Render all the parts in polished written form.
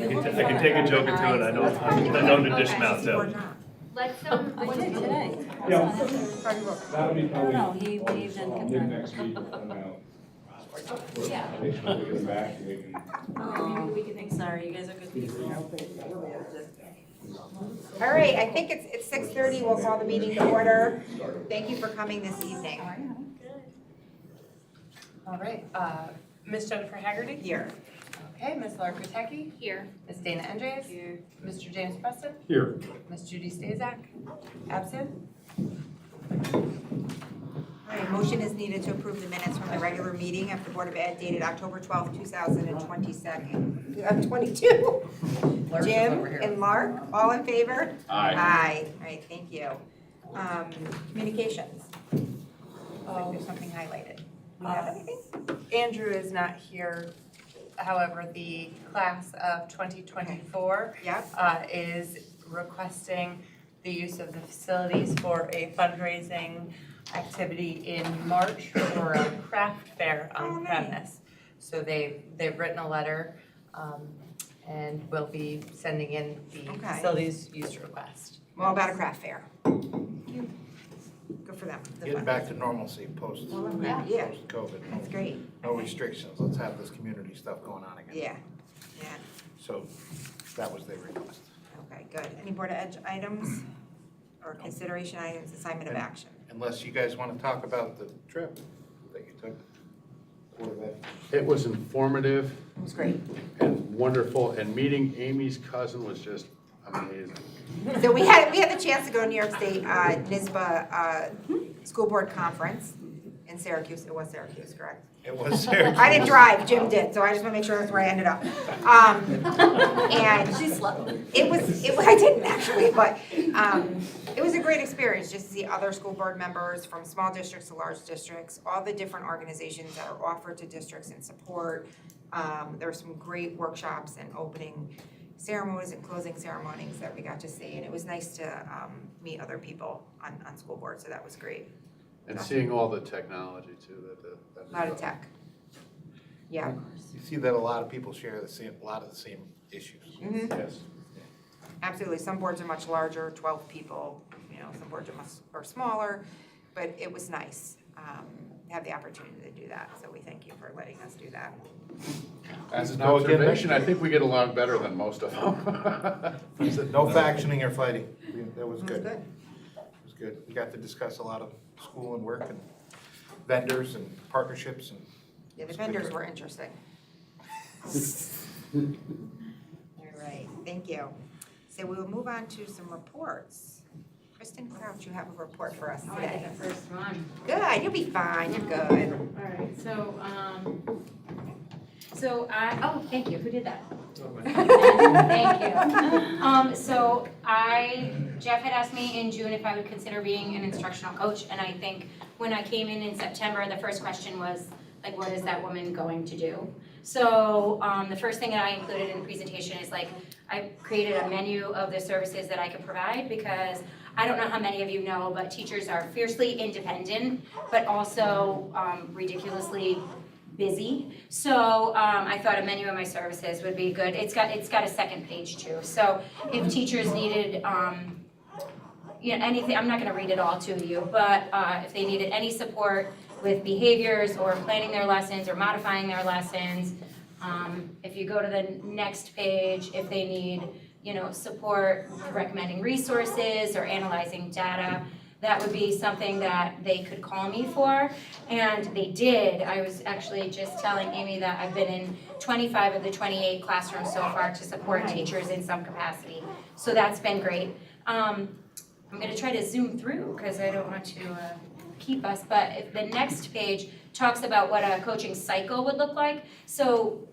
I can take a joke or two, and I know to dish them out too. Let's I did today. Yeah. That'll be No, probably he waived and mid confirmed. next week when I'm out. Yeah. Make sure we get back and we can. Oh, sorry, you guys are good people. All right, I think it's 6:30, we'll call the meeting to order. Thank you for coming this evening. All right, Ms. Jennifer Haggerty? Here. Okay, Ms. Laura Kotecki? Here. Ms. Dana Andres? Here. Mr. James Preston? Here. Ms. Judy Stazak? Absent? All right, motion is needed to approve the minutes from the regular meeting of the Board of Ed dated October 12th, 2022. Jim and Mark, all in favor? Aye. Aye. All right, thank you. Communications. There's something highlighted. Do you have anything? Andrew is not here. However, the class of 2024 Yep. is requesting the use of the facilities for a fundraising activity in March for a craft fair Oh, on nice. premise. So they've written a letter and will be sending in the Okay. facilities use request. Well, about a craft fair. Good for them. Getting back to normalcy post, Yeah, post-COVID. that's great. No restrictions, let's have this community stuff going on again. Yeah, yeah. So that was their request. Okay, good. Any Board of Ed items or consideration items, assignment of action? Unless you guys want to talk about the trip that you took. Board of Ed. It was informative It was great. and wonderful, and meeting Amy's cousin was just amazing. So we had the chance to go to New York State NISBA School Board Conference in Syracuse. It was Syracuse, correct? It was there. I didn't drive, Jim did, so I just want to make sure that's where I ended up. And She slept. it was, I didn't actually, but it was a great experience just to see other school board members from small districts to large districts, all the different organizations that are offered to districts in support. There were some great workshops and opening ceremonies and closing ceremonies that we got to see, and it was nice to meet other people on school board, so that was great. And seeing all the technology too, that A lot of tech. Yeah. You see that a lot of people share a lot of the same issues. Mhm. Yes. Absolutely. Some boards are much larger, 12 people, some boards are smaller, but it was nice to have the opportunity to do that. So we thank you for letting us do that. As an Go again next observation, I year. think we get along better than most of them. No factioning or fighting. That was It was good. good. It was good. We got to discuss a lot of school and work and vendors and partnerships and. Yeah, the vendors were interesting. All right, thank you. So we will move on to some reports. Kristen Crouch, you have a report for us Oh, I did today. the first one. Good, you'll be fine, you're good. All right, so thank you, who did that? Thank you. Jeff had asked me in June if I would consider being an instructional coach, and I think when I came in September, the first question was, like, what is that woman going to do? So, the first thing that I included in the presentation is, like, I created a menu of the services that I could provide, because I don't know how many of you know, but teachers are fiercely independent, but also ridiculously busy. So I thought a menu of my services would be good. It's got a second page too. So if teachers needed anything, I'm not going to read it all to you, but if they needed any support with behaviors or planning their lessons or modifying their lessons, if you go to the next page, if they need support recommending resources or analyzing data, that would be something that they could call me for, and they did. I was actually just telling Amy that I've been in 25 of the 28 classrooms so far to support teachers in some capacity, so that's been great. I'm gonna try to zoom through because I don't want to keep us, but if the next page talks about what a coaching cycle would look like. So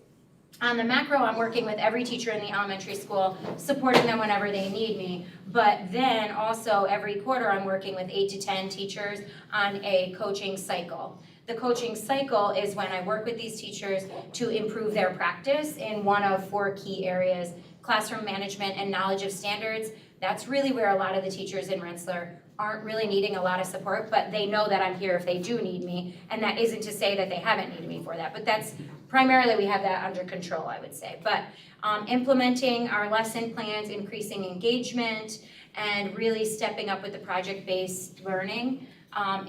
on the macro, I'm working with every teacher in the elementary school, supporting them whenever they need me. But then also every quarter, I'm working with 8 to 10 teachers on a coaching cycle. The coaching cycle is when I work with these teachers to improve their practice in one of 4 key areas classroom management and knowledge of standards, that's really where a lot of the teachers in Rensselaer aren't really needing a lot of support, but they know that I'm here if they do need me, and that isn't to say that they haven't needed me for that, but that's primarily we have that under control, I would say. But implementing our lesson plans, increasing engagement, and really stepping up with the project-based learning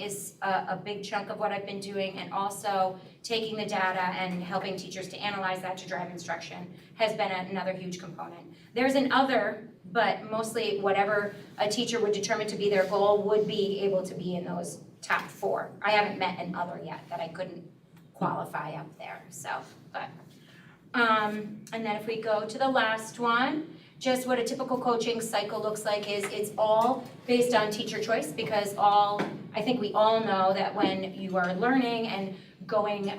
is a big chunk of what I've been doing, and also taking the data and helping teachers to analyze that to drive instruction has been another huge component. There's an other, but mostly whatever a teacher would determine to be their goal would be able to be in those top 4. I haven't met an other yet that I couldn't qualify up there, so, but. And then if we go to the last one, just what a typical coaching cycle looks like is it's all based on teacher choice, because I think we all know that when you are learning and going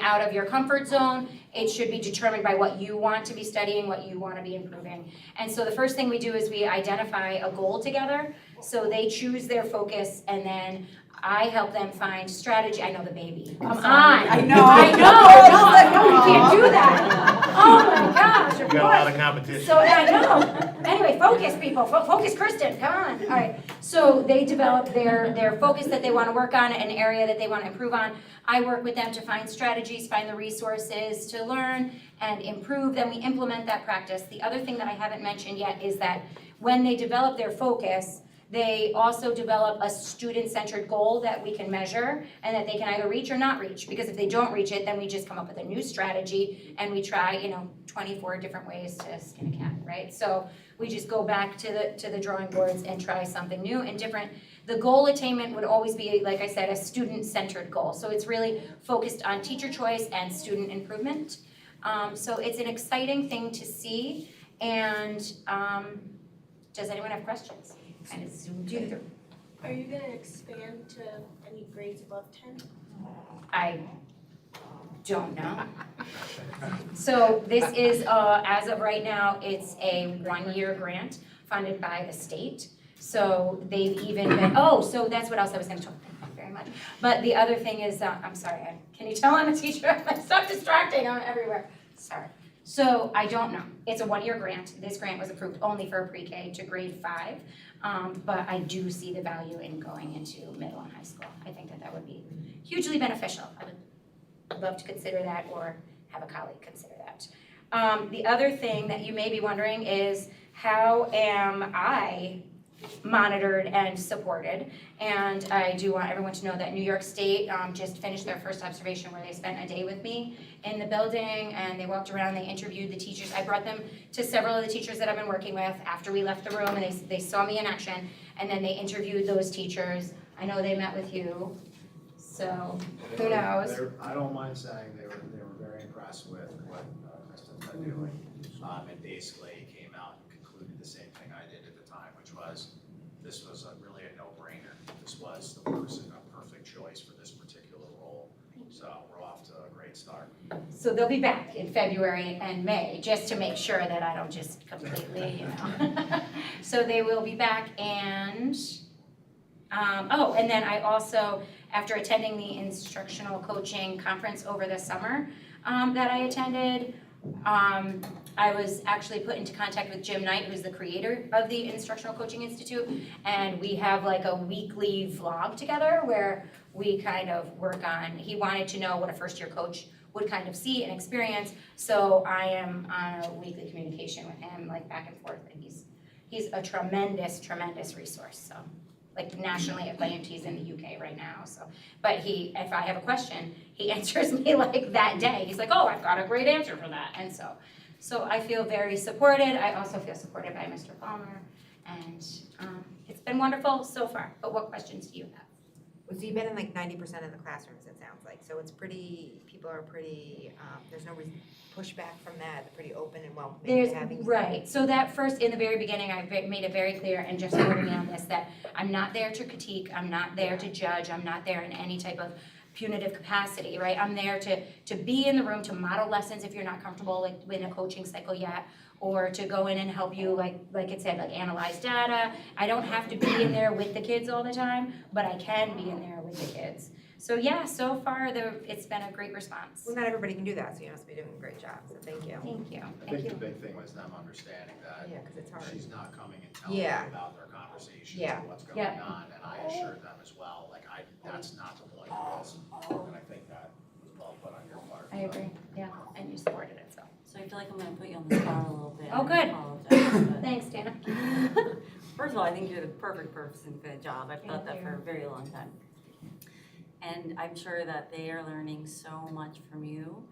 out of your comfort zone, it should be determined by what you want to be studying, what you want to be improving. And so the first thing we do is we identify a goal together, so they choose their focus, and then I help them find strategy. I know the baby. Come on. I know. No, you can't do that. Oh my gosh, of You got a lot course. of competition. So I know. Anyway, focus people, focus Kristen, come on. All right, so they develop their focus that they want to work on, an area that they want to improve on. I work with them to find strategies, find the resources to learn and improve, then we implement that practice. The other thing that I haven't mentioned yet is that when they develop their focus, they also develop a student-centered goal that we can measure and that they can either reach or not reach. Because if they don't reach it, then we just come up with a new strategy and we try, 24 different ways to skin a cat, right? So we just go back to the drawing boards and try something new and different. The goal attainment would always be, like I said, a student-centered goal. So it's really focused on teacher choice and student improvement. So it's an exciting thing to see. And does anyone have questions? Kind of zoomed you through. Are you gonna expand to any grades above 10? I don't know. So this is, as of right now, it's a 1-year grant funded by the state. So they've even been, so that's what else I was gonna talk about. Thank you very much. But the other thing is, I'm sorry, can you tell I'm a teacher? Stop distracting, I'm everywhere. Sorry. So I don't know. It's a 1-year grant. This grant was approved only for pre-K to grade 5. But I do see the value in going into middle and high school. I think that would be hugely beneficial. I would love to consider that or have a colleague consider that. The other thing that you may be wondering is, how am I monitored and supported? And I do want everyone to know that New York State just finished their first observation where they spent a day with me in the building and they walked around, they interviewed the teachers. I brought them to several of the teachers that I've been working with after we left the room, and they saw me in action, and then they interviewed those teachers. I know they met with you, so who knows? I don't mind saying they were very impressed with what Kristen's been doing. And basically came out and concluded the same thing I did at the time, which was this was really a no-brainer. This was the person, a perfect choice for this particular role. So we're off to a great start. So they'll be back in February and May, just to make sure that I don't just completely, So they will be back, and, and then I also, after attending the instructional coaching conference over the summer that I attended, I was actually put into contact with Jim Knight, who's the creator of the Instructional Coaching Institute, and we have like a weekly vlog together where we kind of work on, he wanted to know what a first-year coach would kind of see and experience, so I am on a weekly communication with him, like back and forth, and he's a tremendous, tremendous resource, so. Like nationally acclaimed, he's in the UK right now, so. But if I have a question, he answers me like that day. He's like, oh, I've got a great answer for that, and so I feel very supported. I also feel supported by Mr. Palmer, and it's been wonderful so far. But what questions do you have? So you've been in like 90% of the classrooms, it sounds like, so it's people are pretty, there's no pushback from that, they're pretty open and welcoming to having. Right, so that first, in the very beginning, I made it very clear, and just quoting me on this, that I'm not there to critique, I'm not there to judge, I'm not there in any type of punitive capacity, right? I'm there to be in the room, to model lessons if you're not comfortable like in a coaching cycle yet, or to go in and help you, like it said, like analyze data. I don't have to be in there with the kids all the time, but I can be in there with the kids. So yeah, so far it's been a great response. Well, not everybody can do that, so you must be doing a great job, so thank you. Thank you, I thank think the you. big thing was them understanding that Yeah, because it's hard. she's not coming and telling Yeah. them about their conversations Yeah. and what's going Yeah. on, and I assured them as well, like, that's not the point of this. And I think that was well put on your part. I agree, yeah, and you supported it, so. So I feel like I'm gonna put you on the spot a little bit. Oh, I good. apologize, but- Thanks, Dana. First of all, I think you're the perfect person for the job. I've thought Thank that for a very long time. And I'm sure that they are learning so much from you,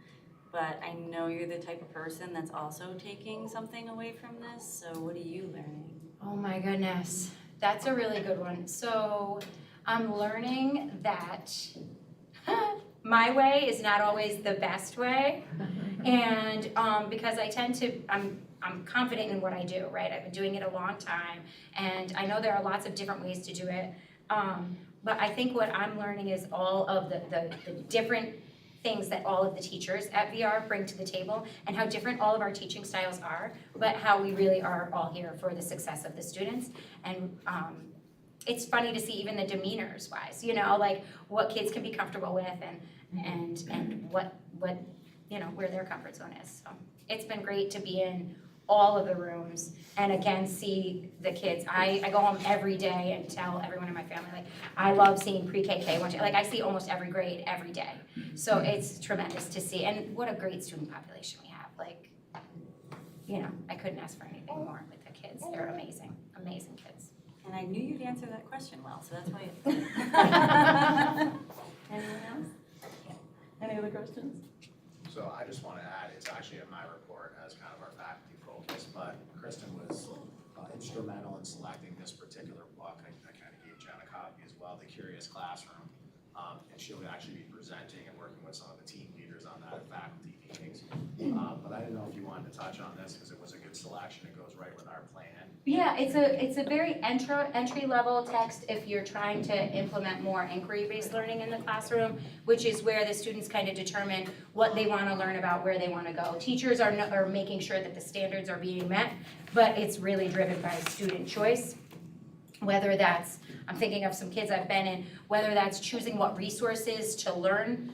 but I know you're the type of person that's also taking something away from this, so what are you learning? Oh my goodness, that's a really good one. So I'm learning that my way is not always the best way. And because I tend to, I'm confident in what I do, right? I've been doing it a long time, and I know there are lots of different ways to do it. But I think what I'm learning is all of the different things that all of the teachers at VR bring to the table, and how different all of our teaching styles are, but how we really are all here for the success of the students. And it's funny to see even the demeanors wise, you know, like what kids can be comfortable with and what you know, where their comfort zone is. So it's been great to be in all of the rooms and again see the kids. I go home every day and tell everyone in my family, like, I love seeing pre-KK, like I see almost every grade every day. So it's tremendous to see, and what a great student population we have. Like, you know, I couldn't ask for anything more with the kids. They're amazing, amazing kids. And I knew you'd answer that question well, so that's why. Anyone else? Any other questions? So I just want to add, it's actually in my report as kind of our faculty focus, but Kristen was instrumental in selecting this particular book. I kind of gave Jen a copy as well, The Curious Classroom. And she'll actually be presenting and working with some of the team leaders on that at faculty meetings. But I didn't know if you wanted to touch on this because it was a good selection. It goes right with our plan. Yeah, it's a very entry level text if you're trying to implement more inquiry-based learning in the classroom, which is where the students kind of determine what they want to learn about, where they want to go. Teachers are making sure that the standards are being met, but it's really driven by student choice. Whether that's, I'm thinking of some kids I've been in, whether that's choosing what resources to learn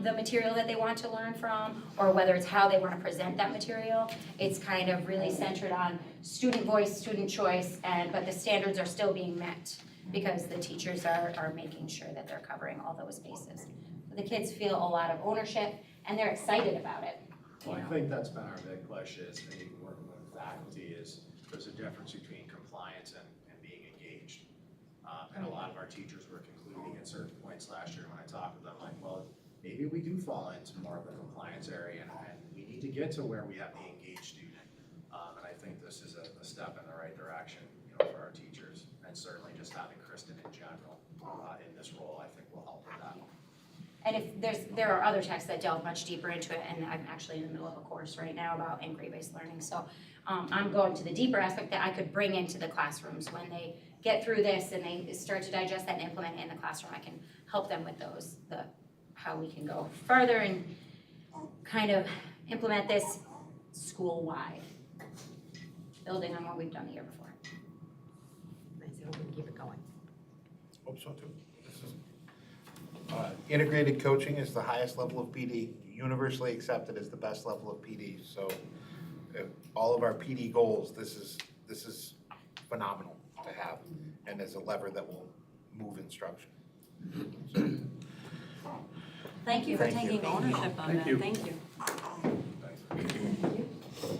the material that they want to learn from, or whether it's how they want to present that material. It's kind of really centered on student voice, student choice, but the standards are still being met because the teachers are making sure that they're covering all those bases. The kids feel a lot of ownership and they're excited about it. Well, I think that's been our big push is, maybe working with faculty, is there's a difference between compliance and being engaged. And a lot of our teachers were concluding at certain points last year when I talked with them, like, well, maybe we do fall into more of the compliance area and we need to get to where we have the engaged student. And I think this is a step in the right direction, you know, for our teachers, and certainly just having Kristen in general in this role, I think will help with that. And if there are other texts that delve much deeper into it, and I'm actually in the middle of a course right now about inquiry-based learning, so I'm going to the deeper aspect that I could bring into the classrooms when they get through this and they start to digest that and implement it in the classroom. I can help them with those, how we can go further and kind of implement this school-wide, building on what we've done the year before. Nice, I hope we can keep it going. Hope so too. This is, integrated coaching is the highest level of PD, universally accepted as the best level of PD. So all of our PD goals, this is phenomenal to have, and as a lever that will move instruction. So, Thank you for Thank you. taking ownership of Thank it, you. thank you. So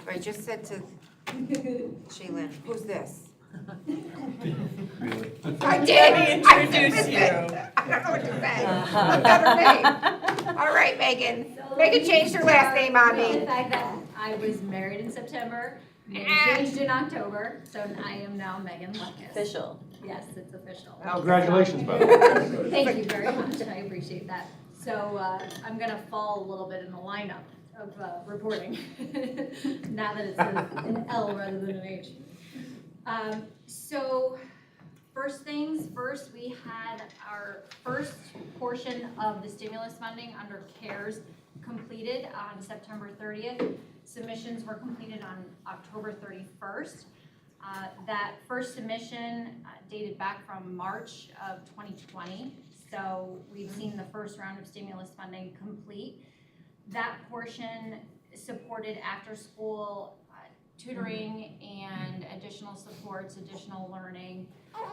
I just said to Shaylin, who's this? I did! I introduced you. I don't know what to say. Another name. All right, Megan. Megan changed her last name on The me. fact that I was married in September, engaged in October, so I am now Megan Lucas. Official. Yes, it's official. Congratulations, by the way. Thank you very much, I appreciate that. So I'm gonna fall a little bit in the lineup of reporting, now that it's an L rather than an H. So first things first, we had our first portion of the stimulus funding under CARES completed on September 30th. Submissions were completed on October 31st. That first submission dated back from March of 2020 So we've seen the first round of stimulus funding complete. That portion supported after-school tutoring and additional supports, additional learning,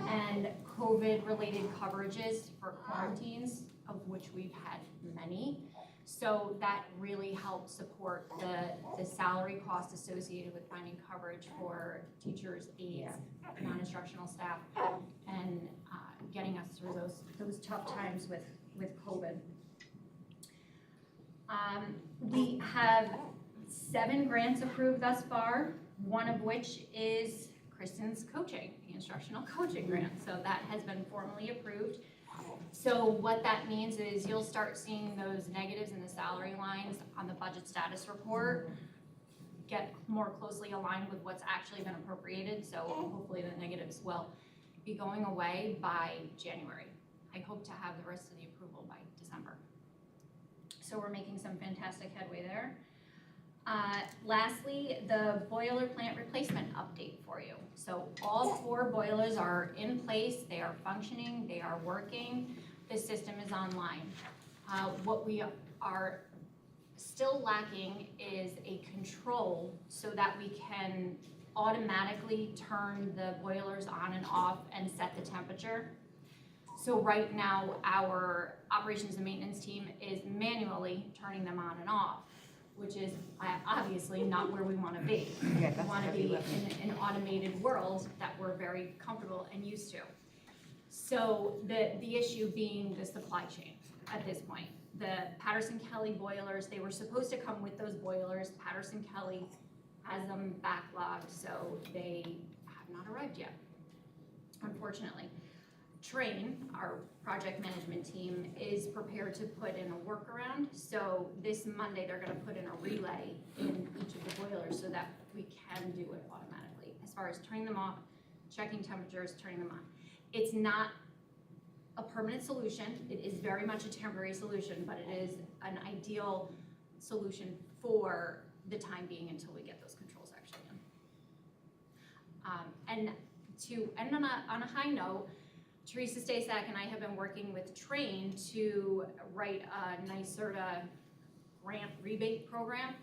and COVID-related coverages for quarantines, of which we've had many. So that really helped support the salary cost associated with finding coverage for teachers, aides, non-instructional staff, and getting us through those tough times with COVID. We have 7 grants approved thus far, one of which is Kristen's coaching, the instructional coaching grant. So that has been formally approved. So what that means is you'll start seeing those negatives in the salary lines on the budget status report get more closely aligned with what's actually been appropriated. So hopefully the negatives will be going away by January. I hope to have the rest of the approval by December. So we're making some fantastic headway there. Lastly, the boiler plant replacement update for you. So all 4 boilers are in place, they are functioning, they are working, the system is online. What we are still lacking is a control so that we can automatically turn the boilers on and off and set the temperature. So right now, our operations and maintenance team is manually turning them on and off, which is obviously not where we want to be. We want to be in an automated world that we're very comfortable and used to. So the issue being the supply chain at this point. The Patterson-Kelly boilers, they were supposed to come with those boilers. Patterson-Kelly has them backlogged, so they have not arrived yet, unfortunately. Train, our project management team, is prepared to put in a workaround. So this Monday, they're gonna put in a relay in each of the boilers so that we can do it automatically. As far as turning them off, checking temperatures, turning them on. It's not a permanent solution. It is very much a temporary solution, but it is an ideal solution for the time being until we get those controls actually in. And to end on a high note, Teresa Stasak and I have been working with Train to write a NYSERDA grant rebate program.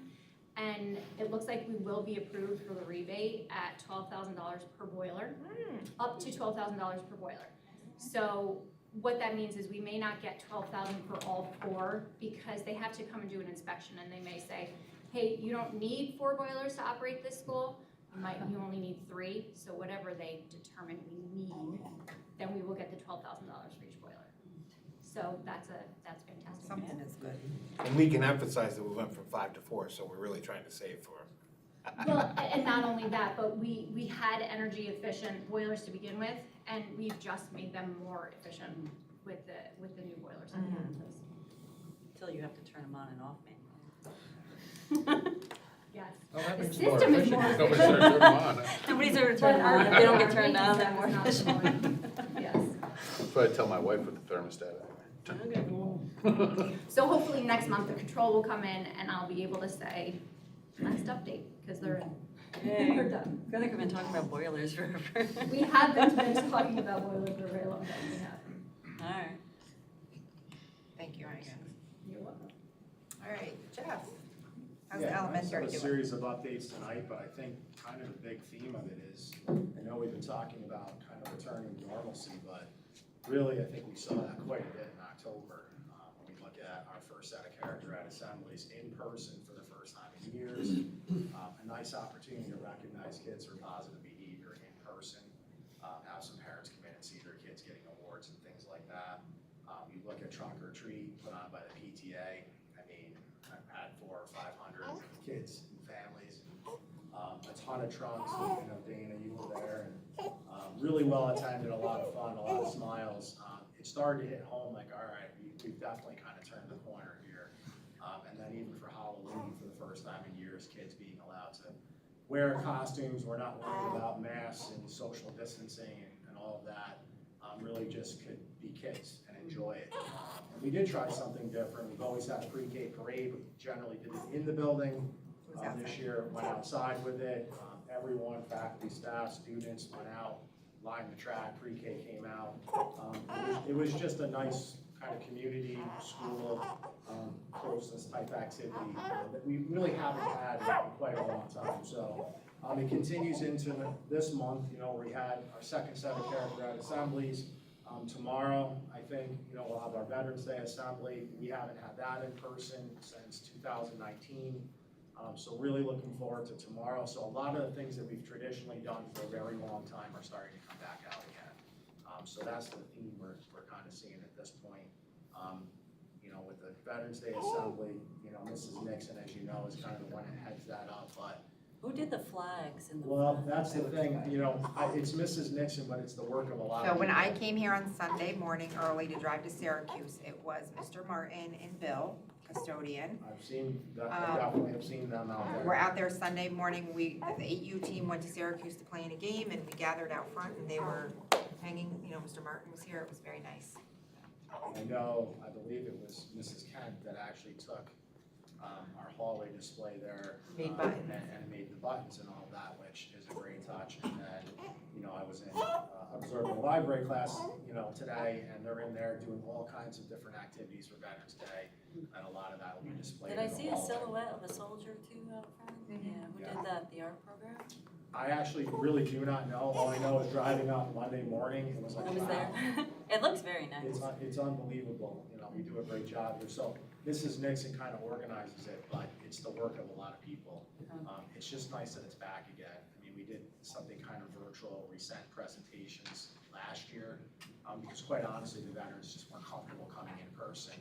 And it looks like we will be approved for the rebate at $12,000 per boiler, up to $12,000 per boiler. So what that means is we may not get $12,000 for all 4 because they have to come and do an inspection, and they may say, hey, you don't need 4 boilers to operate this school. You only need 3. So whatever they determine we need, then we will get the $12,000 for each boiler. So that's fantastic. Something is good. And we can emphasize that we went from 5 to 4, so we're really trying to save for. Well, and not only that, but we had energy efficient boilers to begin with, and we've just made them more efficient with the new boilers that we have in place. Until you have to turn them on and off manually. Yes. Oh, that The makes it more system is efficient. more Nobody's efficient. gonna turn them on. Nobody's ever But turned them on. If they don't get turned our on, they're more maintenance is not efficient. Yes. That's what I tell my wife with the thermostat. So hopefully next month the control will come in and I'll be able to say, next update, because they're we're done. I feel like we've been talking about boilers forever. We have been talking about boilers for a very long time, we have. All right. Thank you, Megan. You're welcome. All right, Jeff. How's the Yeah, elementary I have a doing? series of updates tonight, but I think kind of the big theme of it is, I know we've been talking about kind of returning to normalcy, but really, I think we saw that quite a bit in October. When we look at our first set of character ed assemblies in person for the first time in years, a nice opportunity to recognize kids for positive behavior in person, have some parents come in and see their kids getting awards and things like that. You look at trunk or treat put on by the PTA. I mean, I've had 400 or 500 kids and families, a ton of trunks. You know, Dana, you were there, and really well attended, a lot of fun, a lot of smiles. It started to hit home like, all right, we've definitely kind of turned the corner here. And then even for Halloween, for the first time in years, kids being allowed to wear costumes. We're not worried about masks and social distancing and all of that. Really just could be kids and enjoy it. And we did try something different. We've always had a pre-K parade. We generally did it in the building. This year went outside with it. Everyone, faculty, staff, students went out line the track, pre-K came out. It was just a nice kind of community, school, closeness type activity that we really haven't had in quite a long time. So it continues into this month. You know, we had our second set of character ed assemblies. Tomorrow, I think, you know, we'll have our Veterans Day assembly. We haven't had that in person since 2019. So really looking forward to tomorrow. So a lot of the things that we've traditionally done for a very long time are starting to come back out again. So that's the theme we're kind of seeing at this point. You know, with the Veterans Day assembly, you know, Mrs. Nixon, as you know, is kind of the one that heads that up, but Who did the flags and the? well, that's the thing, you know, it's Mrs. Nixon, but it's the work of a lot of So when people. I came here on Sunday morning early to drive to Syracuse, it was Mr. Martin and Bill, custodian. I've seen, I definitely have seen them out there. We're out there Sunday morning, the 8U team went to Syracuse to play in a game, and we gathered out front, and they were hanging, you know, Mr. Martin was here, it was very nice. I know, I believe it was Mrs. Kent that actually took our hallway display there. Made buttons. And made the buttons and all that, which is a great touch. And then, you know, I was in observing the library class, you know, today, and they're in there doing all kinds of different activities for Veterans Day. And a lot of that will be displayed Did I in the see a hallway. silhouette of a soldier too out front? Yeah, who Yeah. did that, the art program? I actually really do not know. All I know is driving up Monday morning, it was like, I was wow. there. It looks very nice. It's unbelievable, you know, we do a great job here. So Mrs. Nixon kind of organizes it, but it's the work of a lot of people. It's just nice that it's back again. I mean, we did something kind of virtual, we sent presentations last year, because quite honestly, the veterans just weren't comfortable coming in person.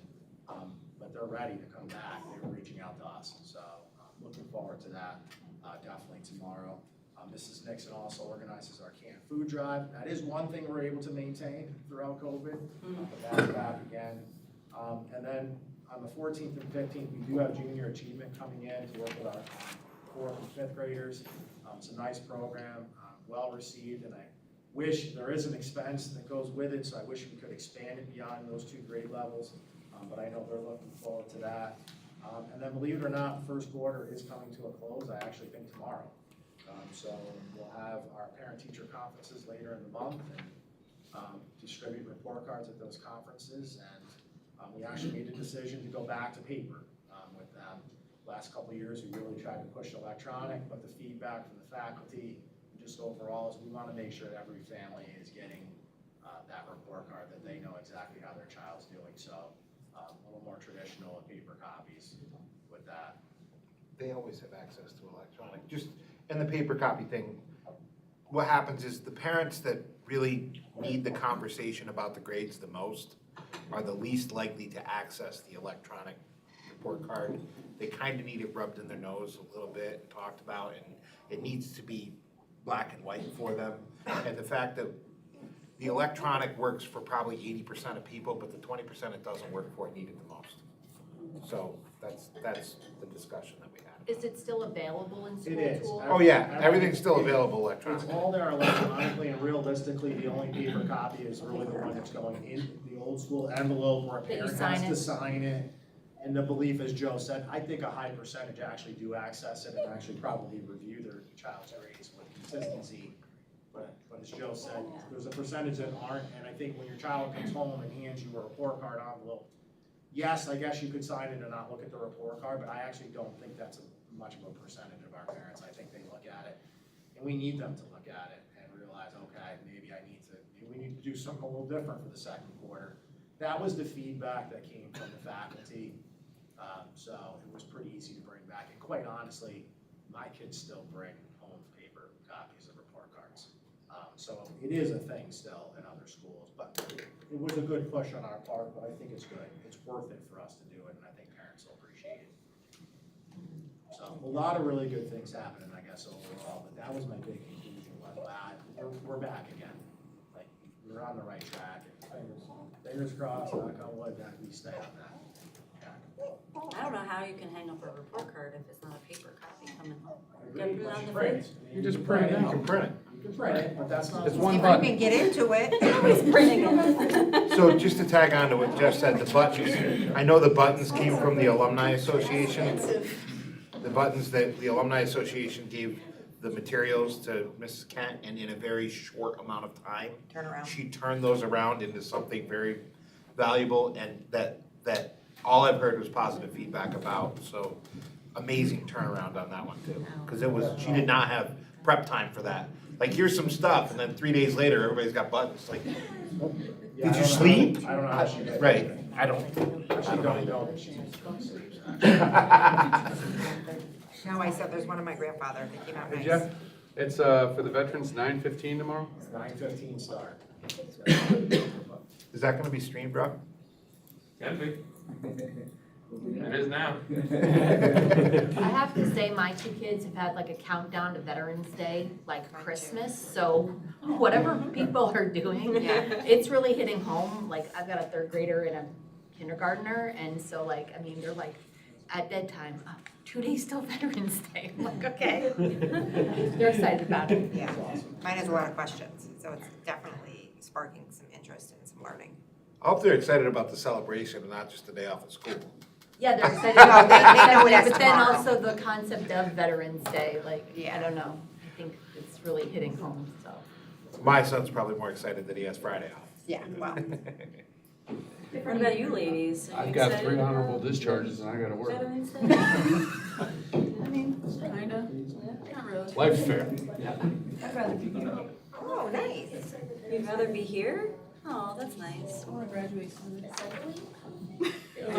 But they're ready to come back. They were reaching out to us, so looking forward to that, definitely tomorrow. Mrs. Nixon also organizes our canned food drive. That is one thing we're able to maintain throughout COVID, but that's back again. And then on the 14th and 15th, we do have junior achievement coming in to work with our 4th and 5th graders. It's a nice program, well received, and I wish there is an expense that goes with it, so I wish we could expand it beyond those 2 grade levels, but I know they're looking forward to that. And then believe it or not, the first quarter is coming to a close, I actually think tomorrow. So we'll have our parent-teacher conferences later in the month and distribute report cards at those conferences. And we actually made a decision to go back to paper with them. Last couple of years, we really tried to push electronic, but the feedback from the faculty, just overall, is we want to make sure that every family is getting that report card, that they know exactly how their child's doing. So a little more traditional with paper copies with that. They always have access to electronic, and the paper copy thing, what happens is the parents that really need the conversation about the grades the most are the least likely to access the electronic report card. They kind of need it rubbed in their nose a little bit, and talked about, and it needs to be black and white for them. And the fact that the electronic works for probably 80% of people, but the 20% it doesn't work for need it the most. So that's the discussion that we had. Is it still available in school It is. tools? Oh, yeah, everything's still available It's electronically. all there electronically, and realistically, the only paper copy is really the one that's going in the old school envelope where a That you parent sign has to it. sign it. And the belief, as Joe said, I think a high percentage actually do access it and actually probably review their child's grades with consistency. But as Joe said, there's a percentage that aren't, and I think when your child comes home and hands you a report card envelope, yes, I guess you could sign it and not look at the report card, but I actually don't think that's much of a percentage of our parents. I think they look at it, and we need them to look at it and realize, okay, maybe we need to do something a little different for the second quarter. That was the feedback that came from the faculty, so it was pretty easy to bring back. And quite honestly, my kids still bring home paper copies of report cards. So it is a thing still in other schools, but it was a good push on our part, but I think it's good. It's worth it for us to do it, and I think parents will appreciate it. So a lot of really good things happening, I guess, overall, but that was my big conclusion. We're back again. Like, we're on the right track, and fingers crossed, knock on wood, that we stay on that. I don't know how you can hang up a report card if it's not a paper copy coming home. Yeah. Put it on the Print. fridge. You just print it out. You can print it. You can print it, but that's not. It's one If button. you can get into it. Nobody's printing it. So just to tag on to what Jeff said, the buttons, I know the buttons came from the Alumni Association. The buttons that the Alumni Association gave the materials to Mrs. Kent, and in a very short amount of time, Turn around. she turned those around into something very valuable, and that all I've heard was positive feedback about, so amazing turnaround on that one too. Cause she did not have prep time for that. Like, here's some stuff, and then 3 days later, everybody's got buttons, like, Yeah, did I you don't know- sleep? I don't know how she did it. Right, I don't Actually, know. don't know, but she sleeps, actually. No, I said there's one of my grandfather that came out Hey nice. Jeff, it's for the veterans, 9:15 tomorrow? 9:15 start. Is that gonna be streamed, Rob? Can be. It is now. I have to say, my two kids have had like a countdown to Veterans Day, like Christmas, so whatever people are doing, Yeah. it's really hitting home. Like, I've got a third grader and a kindergartner, and so like, I mean, they're like, at bedtime, 2 days till Veterans Day. I'm like, okay. They're excited about it. Yeah, mine has a lot of questions, so it's definitely sparking some interest and some learning. I hope they're excited about the celebration and not just the day off of school. Yeah, they're excited No, about they know that, that's but then tomorrow. also the concept of Veterans Day, like, Yeah. I don't know. I think it's really hitting home, so. My son's probably more excited that he has Friday off. Yeah, well, What about you ladies? Are you I've got excited 3 about honorable discharges and I gotta work. Veterans Day? I mean, kinda, not really. Life's fair. I'd rather be here. oh, nice. You'd rather be here? Oh, that's nice. We'll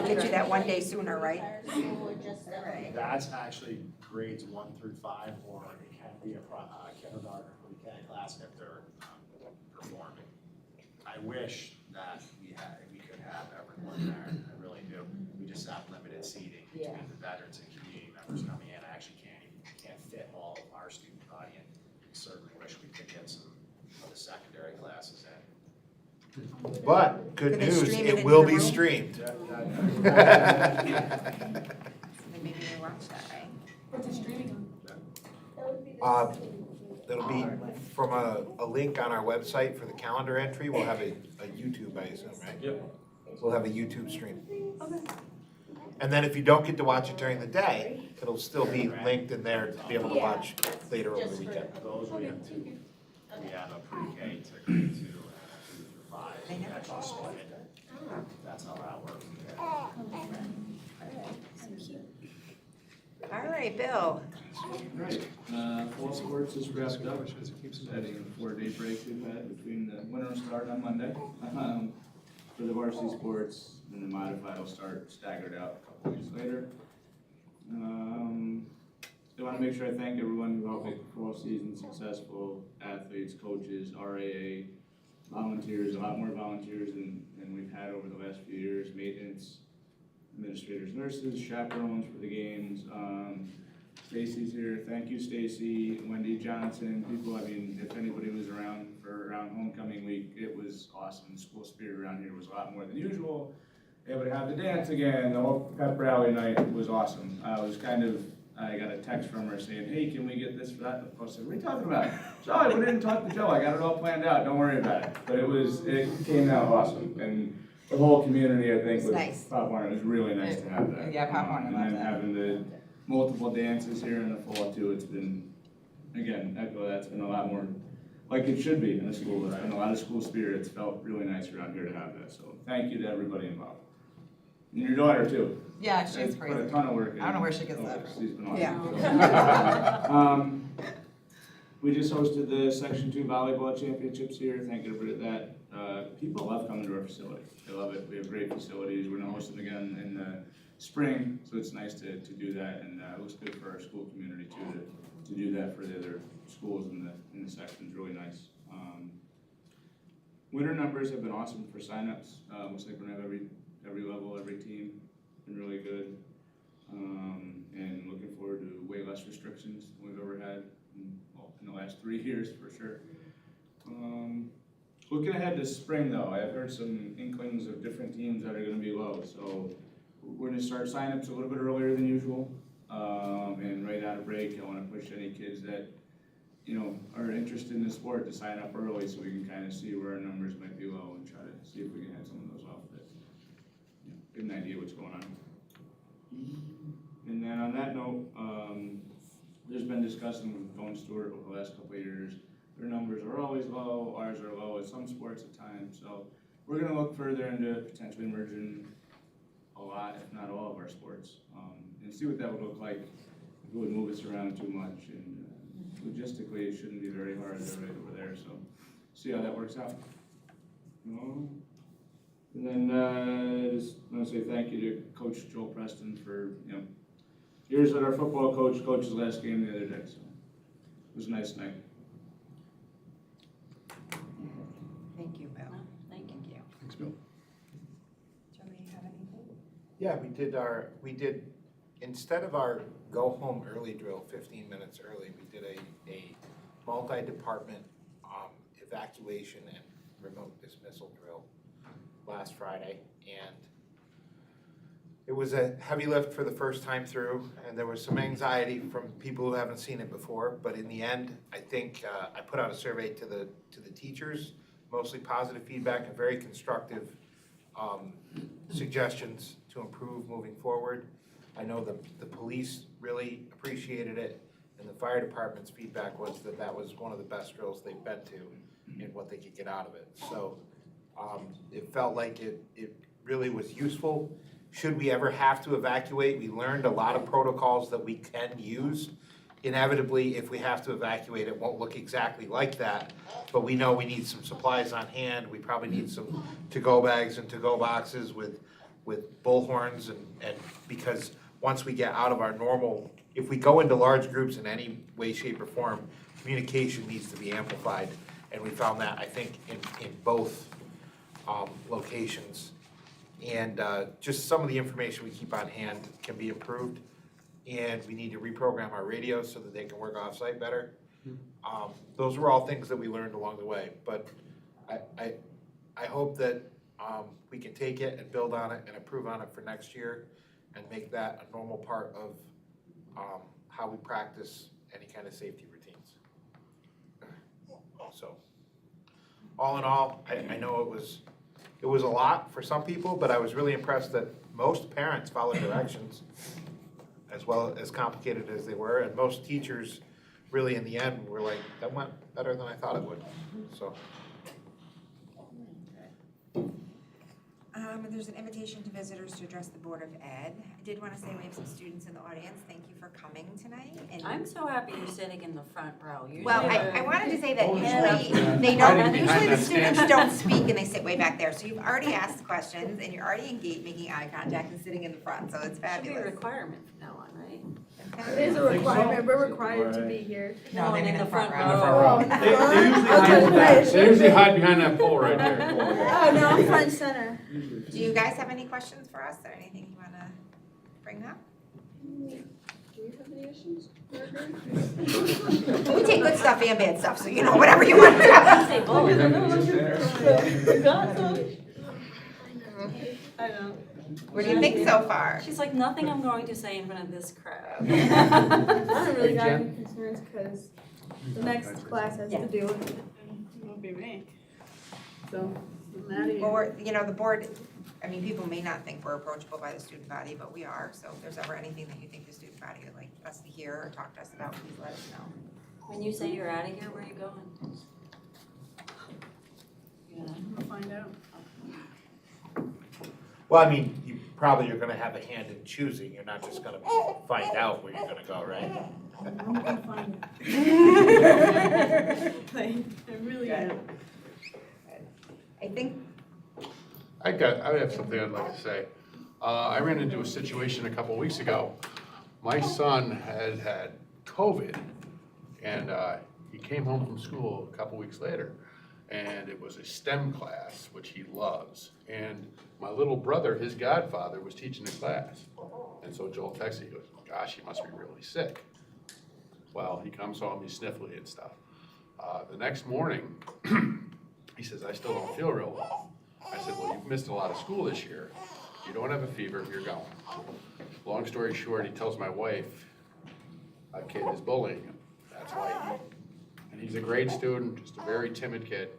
get you that one day sooner, right? Right. That's actually grades 1 through 5, or it can be a kindergarten or pre-K class if they're performing. I wish that we could have everyone there, I really do. We just have limited seating between the veterans and community members coming in. I actually can't fit all of our student body in. Certainly wish we could get some of the secondary classes in. But, good Do they news, stream it it into will the be room? streamed. Then maybe we watch that, right? It'll be from a link on our website for the calendar entry, we'll have a YouTube, I assume, right? Yep. We'll have a YouTube stream. And then if you don't get to watch it during the day, it'll still be linked in there to be able to watch later over the weekend. Those we have two. We have a pre-K to grade 2 and a 2 through 5. They never Actually split it. That's how that works. All right, Bill. Great. Fall sports is wrapped up. Adding a 4-day break we've had between the winter start on Monday for the varsity sports, and the modified will start staggered out a couple weeks later. I want to make sure I thank everyone who helped make the fall season successful: athletes, coaches, RAA, volunteers. A lot more volunteers than we've had over the last few years. Maintenance, administrators, nurses, chaperones for the games. Stacy's here. Thank you, Stacy. Wendy Johnson. People, I mean, if anybody was around homecoming week, it was awesome. The school spirit around here was a lot more than usual. Able to have the dance again. The whole pep rally night was awesome. I got a text from her saying, "Hey, can we get this for that?" I said, "What are you talking about?" "Joe, we didn't talk to Joe. I got it all planned out. Don't worry about it." But it came out awesome, and the whole community, I think, was Nice. Pop Warner. It was really nice to have that. Yeah, Pop Warner And loved then that. having the multiple dances here in the fall too. It's been, again, echo that. It's been a lot more like it should be in a school. It's been a lot of school spirit. It's felt really nice around here to have that. So thank you to everybody involved. And your daughter too. Yeah, She's put a ton of work in. I don't know where she gets that from. She's been awesome. Yeah. We just hosted the Section 2 volleyball championships here. Thank everybody at that. People love coming to our facility. They love it. We have great facilities. We're gonna host them again in the spring, so it's nice to do that, and it looks good for our school community too, to do that for the other schools in the sections. Really nice. Winter numbers have been awesome for signups. Looks like we're gonna have every level, every team. Been really good. And looking forward to way less restrictions than we've ever had in the last 3 years for sure. Looking ahead to spring though, I've heard some inklings of different teams that are gonna be low. So we're gonna start signups a little bit earlier than usual. And right out of break, I wanna push any kids that, are interested in the sport to sign up early so we can kind of see where our numbers might be low and try to see if we can head some of those off that, get an idea what's going on. And then on that note, there's been been discussing with Bone Stewart over the last couple of years, their numbers are always low, ours are low at some sports at times, so we're gonna look further into potentially merging a lot, if not all of our sports, and see what that would look like if it would move us around too much, and logistically, it shouldn't be very hard, they're right over there, so see how that works out. And then, just want to say thank you to Coach Joel Preston for, years at our football coach, coach's last game the other day, so it was a nice night. Thank you, Bill. Thank you. Thanks, Bill. Joe, you have anything? Yeah, we did, instead of our go home early drill, 15 minutes early, we did a multi-department evacuation and remote dismissal drill last Friday, and it was a heavy lift for the first time through, and there was some anxiety from people who haven't seen it before, but in the end, I think I put out a survey to the teachers, mostly positive feedback and very constructive suggestions to improve moving forward. I know the police really appreciated it, and the fire department's feedback was that was one of the best drills they've been to and what they could get out of it. So it felt like it really was useful. Should we ever have to evacuate, we learned a lot of protocols that we can use. Inevitably, if we have to evacuate, it won't look exactly like that, but we know we need some supplies on hand. We probably need some to-go bags and to-go boxes with bullhorns, and because once we get out of our normal, if we go into large groups in any way, shape, or form, communication needs to be amplified, and we found that, I think, in both locations. And just some of the information we keep on hand can be improved, and we need to reprogram our radios so that they can work off-site better. Those were all things that we learned along the way, but I hope that we can take it and build on it and improve on it for next year and make that a normal part of how we practice any kind of safety routines. So, all in all, I know it was a lot for some people, but I was really impressed that most parents followed directions, as well as complicated as they were, and most teachers really in the end were like, that went better than I thought it would, so. There's an invitation to visitors to address the Board of Ed. I did want to say we have some students in the audience. Thank you for coming tonight. And I'm so happy you're sitting in the front row. well, Usually I wanted to say that Yeah. usually they Hiding don't, behind usually the that students stand. don't speak and they sit way back there. So you've already asked questions and you're already engaged, making eye contact and sitting in the front, so it's It should be a fabulous. requirement from now on, right? It is a requirement, we're required to be here. No, they're in the front In the row. front row. Oh, They usually hide behind that pole right there. Oh, no, I'm front and center. Do you guys have any questions for us or anything you want to bring up? Do you have any issues? We take good stuff and bad stuff, so you know, whatever you want to tell. Say both. You got some? I know. What do you think so far? She's like, nothing I'm going to say in front of this crowd. I don't really got Jen? any concerns because the next class has to do with it and it won't be me. So, I'm mad at you. Well, we're, you know, the board, I mean, people may not think we're approachable by the student body, but we are. So if there's ever anything that you think the student body would like us to hear or talk to us about, please let us know. When you say you're out of here, where are you going? I'm gonna find out. Well, I mean, you probably are gonna have a hand in choosing, you're not just gonna find out where you're gonna go, right? I'm gonna find it. I really am. I think, I have something I'd like to say. I ran into a situation a couple weeks ago. My son had COVID, and he came home from school a couple weeks later, and it was a STEM class, which he loves. And my little brother, his godfather, was teaching the class. And so Joel texted, he goes, gosh, he must be really sick. Well, he comes home, he's sniffly and stuff. The next morning, he says, I still don't feel real well. I said, well, you've missed a lot of school this year. You don't have a fever, you're going. Long story short, he tells my wife, a kid is bullying him. That's why and he's a great student, just a very timid kid.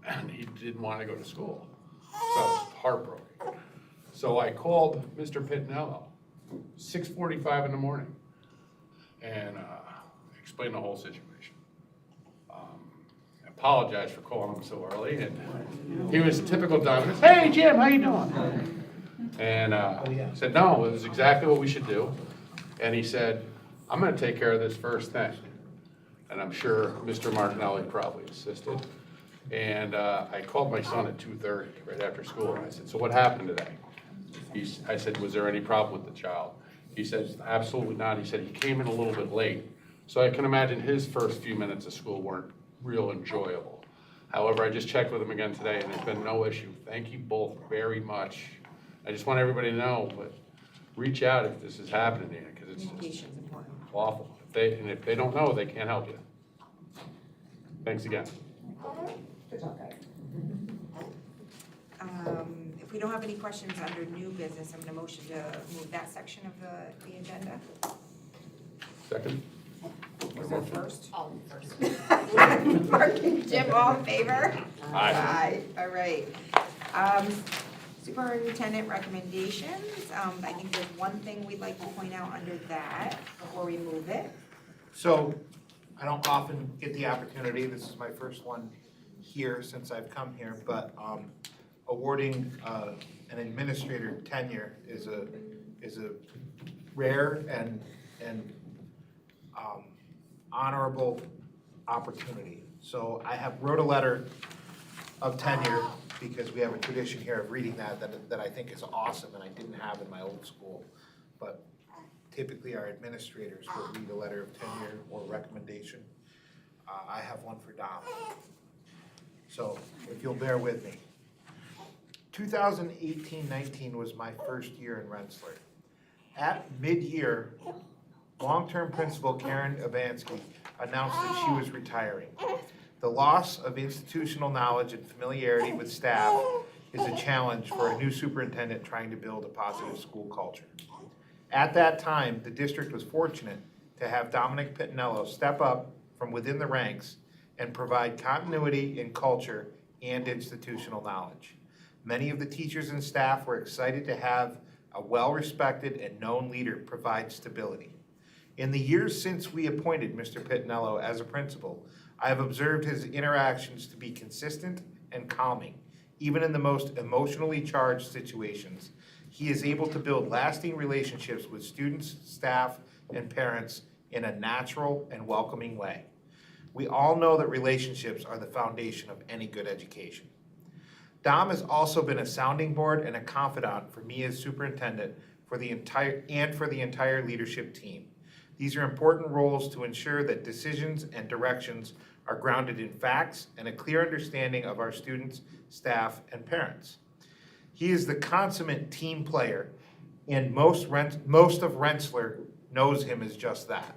And he didn't want to go to school. So I was heartbroken. So I called Mr. Pitnello, 6:45 in the morning. And explained the whole situation. I apologize for calling him so early, and he was typical Don, he goes, "Hey, Jim, how you doing?" And I said, "No, it was exactly what we should do." And he said, "I'm gonna take care of this first thing." And I'm sure Mr. Martinelli probably assisted. And I called my son at 2:30, right after school, and I said, "So what happened today?" I said, "Was there any problem with the child?" He says, "Absolutely not." He said, "He came in a little bit late." So I can imagine his first few minutes of school weren't real enjoyable. However, I just checked with him again today, and there's been no issue. Thank you both very much. I just want everybody to know, but reach out if this is happening to you, because it's just Communication's important. awful. If they don't know, they can't help you. Thanks again. If we don't have any questions under new business, I'm gonna motion to move that section of the agenda. Second? Was there first? All first. Mark and Jim, all in favor? Aye. All right. Superintendent recommendations, I think there's one thing we'd like to point out under that before we move it. So, I don't often get the opportunity, this is my first one here since I've come here, but awarding an administrator tenure is a rare and honorable opportunity. So I have wrote a letter of tenure because we have a tradition here of reading that I think is awesome and I didn't have in my old school. But typically our administrators will read a letter of tenure or recommendation. I have one for Dom. So if you'll bear with me. 2018-19 was my first year in Rensselaer. At mid-year, long-term principal Karen Ivansky announced that she was retiring. The loss of institutional knowledge and familiarity with staff is a challenge for a new superintendent trying to build a positive school culture. At that time, the district was fortunate to have Dominic Pittinello step up from within the ranks and provide continuity in culture and institutional knowledge. Many of the teachers and staff were excited to have a well-respected and known leader provide stability. In the years since we appointed Mr. Pittinello as a principal, I have observed his interactions to be consistent and calming. Even in the most emotionally charged situations, he is able to build lasting relationships with students, staff, and parents in a natural and welcoming way. We all know that relationships are the foundation of any good education. Dom has also been a sounding board and a confidant for me as superintendent for the entire leadership team. These are important roles to ensure that decisions and directions are grounded in facts and a clear understanding of our students, staff, and parents. He is the consummate team player, and most of Rensselaer knows him as just that.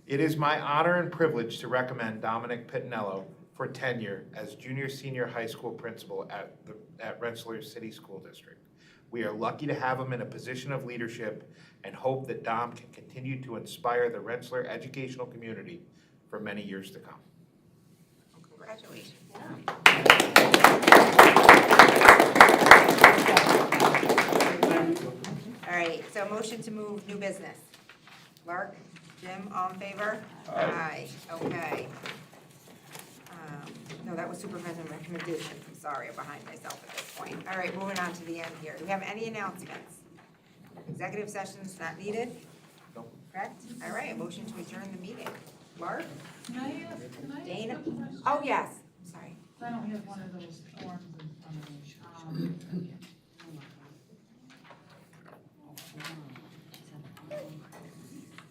It is my honor and privilege to recommend Dominic Pittinello for tenure as junior-senior high school principal at Rensselaer City School District. We are lucky to have him in a position of leadership and hope that Dom can continue to inspire the Rensselaer educational community for many years to come. Congratulations. All right, so motion to move new business. Mark, Jim, all in favor? Aye. Okay. No, that was superintendent recommendation. I'm sorry, I'm behind myself at this point. All right, moving on to the end here. Do we have any announcements? Executive sessions not needed? No. Correct? All right, a motion to adjourn the meeting. Mark? Can I ask Dana? a question? Oh, yes, sorry. I don't have one of those forms in front of me.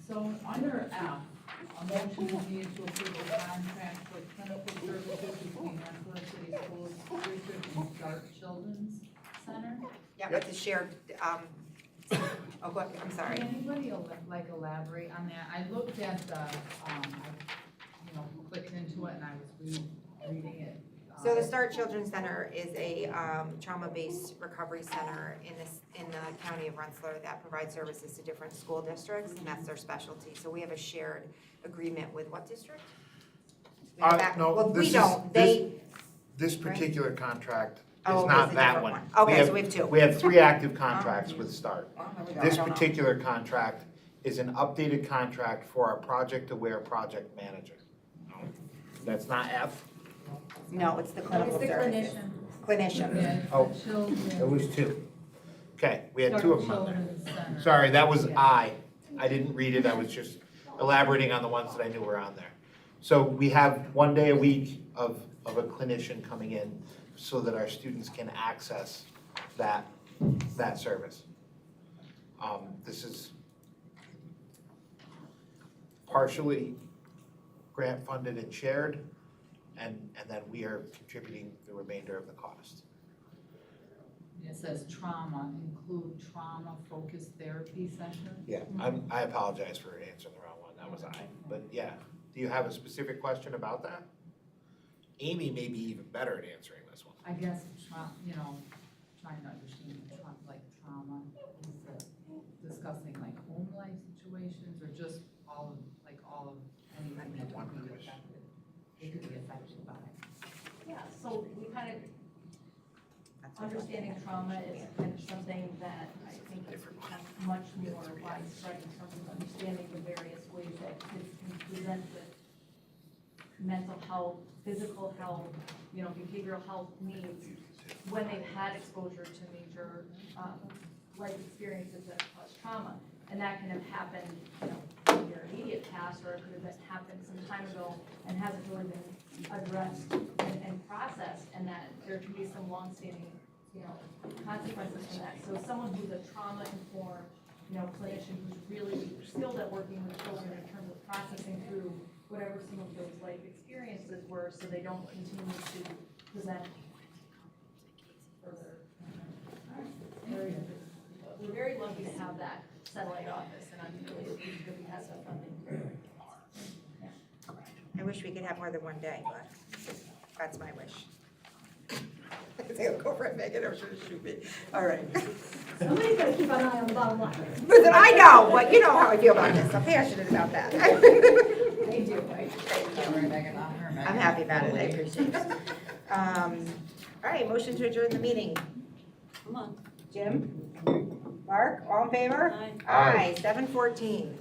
So under F, a motion is needed to approve the contract for clinical services between Rensselaer City Schools District and Start Children's Center. Yeah, it's a shared, oh, go ahead, I'm sorry. Can anybody elaborate on that? I looked at the, clicked into it and I was reading it. So the Start Children's Center is a trauma-based recovery center in the county of Rensselaer that provides services to different school districts, and that's their specialty. So we have a shared agreement with what district? We have that- No, well, this we is- don't, This particular contract Oh, is okay, not it's a that different one. Okay, so we have two. We have 3 active contracts with Start. Well, there we go. This I don't know. particular contract is an updated contract for our project-aware project manager. That's not F? No, it's the clinical services. Clinician. Yeah, it's Oh, the children. There was two. Okay, we had two of them on there. Children's Center. Sorry, that was Yeah. I didn't read it, I was just elaborating on the ones that I knew were on there. So we have 1 day a week of a clinician coming in so that our students can access that service. This is partially grant funded and shared, and then we are contributing the remainder of the cost. It says trauma, include trauma-focused therapy session. Yeah, I apologize for answering the wrong one, that was I, but yeah. Do you have a specific question about that? Amy may be even better at answering this one. I guess, trying to understand trauma, is it discussing like home life situations or just all of anything that could be affected, they could be affected by? Yeah, so we kind of, understanding trauma is kind of something that I think has become much more widespread in terms of understanding the various ways that kids can present with mental health, physical health, behavioral health needs when they've had exposure to major life experiences that cause trauma. And that can have happened, in your immediate past, or it could have happened some time ago and hasn't really been addressed and processed, and that there can be some longstanding, consequences from that. So someone who's a trauma-informed, clinician who's really skilled at working with children in terms of processing through whatever some of those life experiences were, so they don't continue to present further. We're very lucky to have that satellite office, and I'm really pleased that we have that funding. I wish we could have more than 1 day, but that's my wish. They'll go for it, Megan, or should shoot me. All right. Somebody's gotta keep an eye on the bottom line. Listen, I know, but you know how I feel about this. I'm passionate about that. I do, I'm happy about it. I appreciate it. All right, motion to adjourn the meeting. Come on. Jim? Mark, all in favor? Aye. Aye, 7:14.